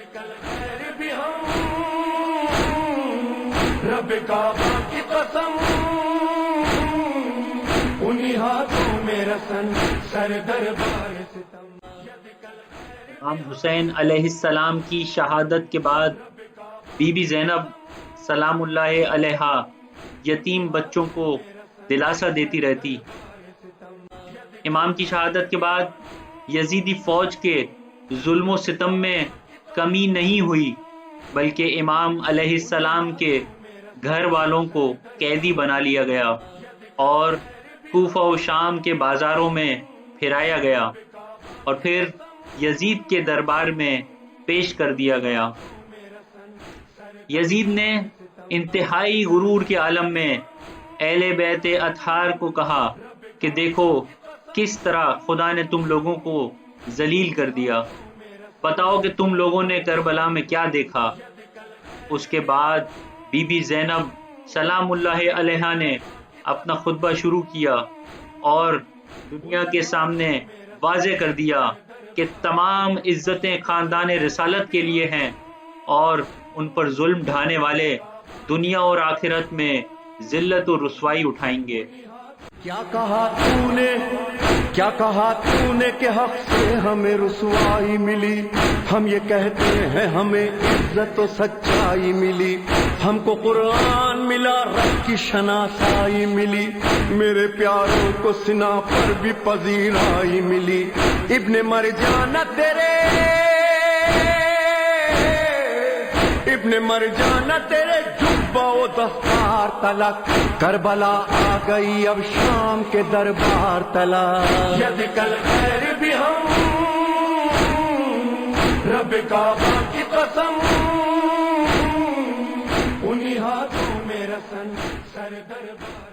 بھی ہم رب کعبہ کی قسم انہی ہاتھوں میں رسن سر دربار ستم. امام حسین علیہ السلام کی شہادت کے بعد بی بی زینب سلام اللہ علیہا یتیم بچوں کو دلاسا دیتی رہتی. امام کی شہادت کے بعد یزیدی فوج کے ظلم و ستم میں کمی نہیں ہوئی، بلکہ امام علیہ السلام کے گھر والوں کو قیدی بنا لیا گیا اور کوفہ و شام کے بازاروں میں پھرایا گیا اور پھر یزید کے دربار میں پیش کر دیا گیا. یزید نے انتہائی غرور کے عالم میں اہل بیت اطہار کو کہا کہ دیکھو کس طرح خدا نے تم لوگوں کو ذلیل کر دیا، بتاؤ کہ تم لوگوں نے کربلا میں کیا دیکھا. اس کے بعد بی بی زینب سلام اللہ علیہا نے اپنا خطبہ شروع کیا اور دنیا کے سامنے واضح کر دیا کہ تمام عزتیں خاندان رسالت کے لیے ہیں اور ان پر ظلم ڈھانے والے دنیا اور آخرت میں ذلت و رسوائی اٹھائیں گے. کیا کہا تو نے کہ حق سے ہمیں رسوائی ملی، ہم یہ کہتے ہیں ہمیں عزت و سچائی ملی. ہم کو قرآن ملا، رب کی شناسائی ملی، میرے پیاروں کو سنا پر بھی پذیرائی ملی. ابن مرجانہ تیرے جبہ و دستار تلک، کربلا آ گئی اب شام کے دربار تلک. ید کل خیر بھی ہم رب کعبہ کی قسم انہی ہاتھوں میں رسن سر دربار